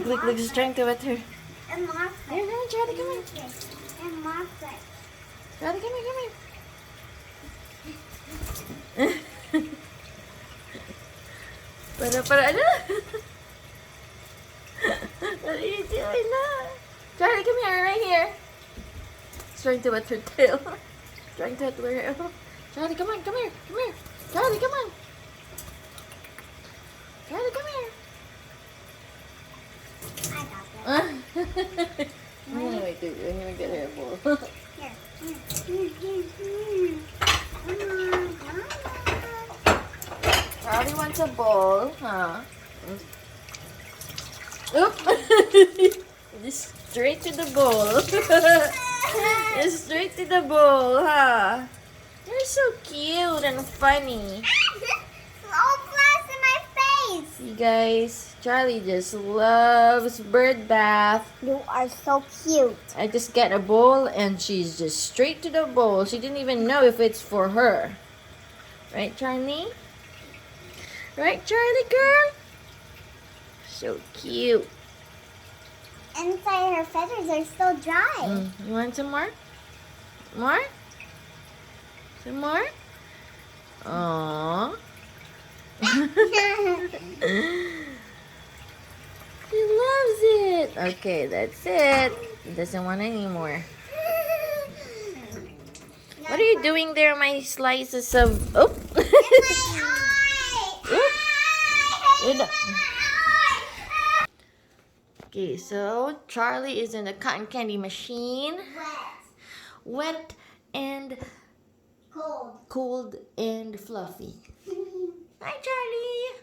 Look, she's trying to wet her. And Martha. Here, Charlie, come here. And Martha. Charlie, come here. Ano? What are you doing now? Charlie, come here, right here. She's trying to wet her tail. Trying to wet her tail. Charlie, come here. Charlie, come on. Charlie, come here. I got this. Wait, let me get her a bowl. Here. Charlie wants a bowl, huh? Oop! Just straight to the bowl. Just straight to the bowl, huh? You're so cute and funny. All flies in my face. You guys, Charlie just loves bird bath. You are so cute. I just get a bowl and she's just straight to the bowl. She didn't even know if it's for her. Right, Charlie? Right, Charlie girl? So cute. Inside her feathers are still dry. You want some more? More? Some more? Aww. He loves it. Okay, that's it. He doesn't want any more. What are you doing there, my slices of... Oh! Okay, so Charlie is in the cotton candy machine. Wet and cold and fluffy. Hi, Charlie.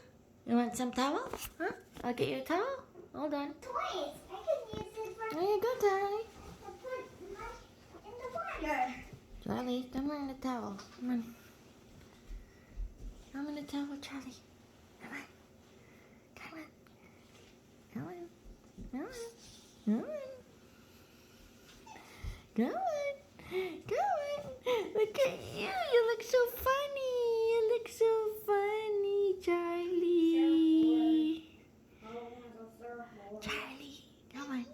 You want some towel? Huh? I'll get you a towel. Hold on. Toys. I can use it for There you go, Charlie. to put in the water. Charlie, come on in the towel. Come on. Come in the towel, Charlie. Come on. Come on. Come on. Come on. Come on. Come on. Come on. Look at you. You look so funny. You look so funny, Charlie. Charlie, come on.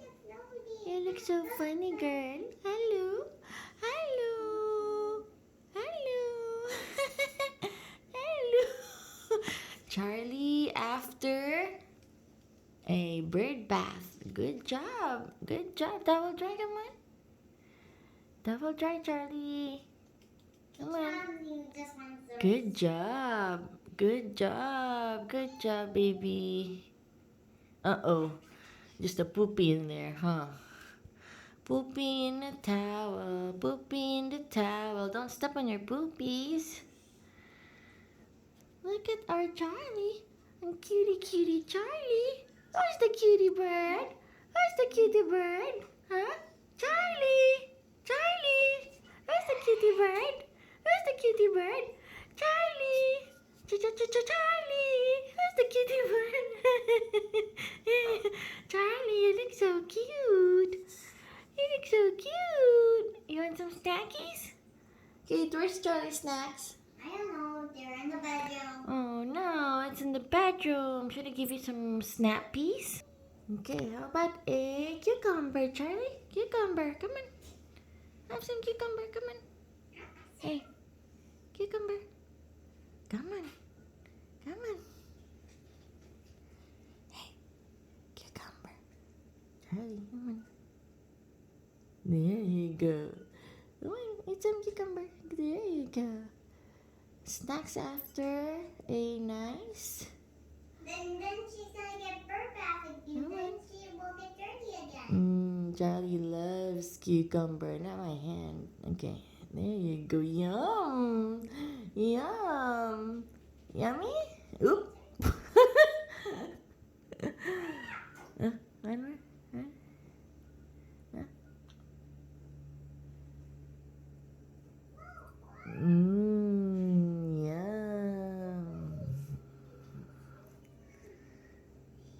You look so funny, girl. Hello. Hello. Hello. Hello. Charlie, after a bird bath. Good job. Good job. Towel dry, come on. Towel dry, Charlie. Come on. Good job. Good job. Good job, baby. Uh-oh. Just a poopy in there, huh? Poopy in the towel. Poopy in the towel. Don't step on your poopies. Look at our Charlie. And cutie Charlie. Where's the cutie bird? Where's the cutie bird? Huh? Charlie! Charlie! Where's the cutie bird? Where's the cutie bird? Charlie! Charlie! Where's the cutie bird? Charlie, you look so cute. You look so cute. You want some snackies? Okay, where's Charlie's snacks? I don't know. They're in the bedroom. Oh no, it's in the bedroom. Should I give you some snappies? Okay, how about a cucumber, Charlie? Cucumber, come on. Have some cucumber, come on. Hey, cucumber. Come on. Come on. Hey, cucumber. Charlie, come on. There you go. Come on, eat some cucumber. There you go. Snacks after a nice... Then she's gonna get bird bath again. Then she will get dirty again. Charlie loves cucumber. Not my hand. Okay, there you go. Yum! Yum! Yummy? Oop! One more? Huh? Huh? Yum!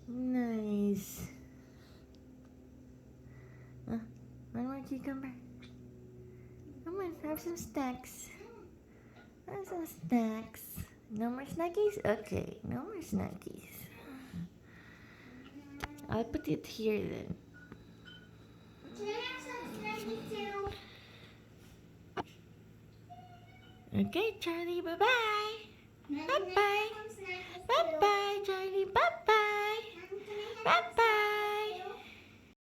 Nice. One more cucumber. Come on, have some snacks. Have some snacks. No more snackies? Okay, no more snackies. I'll put it here then. Can I have some snuggies too? Okay, Charlie, bye-bye. Mommy, Bye-bye. can I have some snuggies too? Bye-bye, Charlie. Bye-bye. Mommy, can I have some Bye-bye.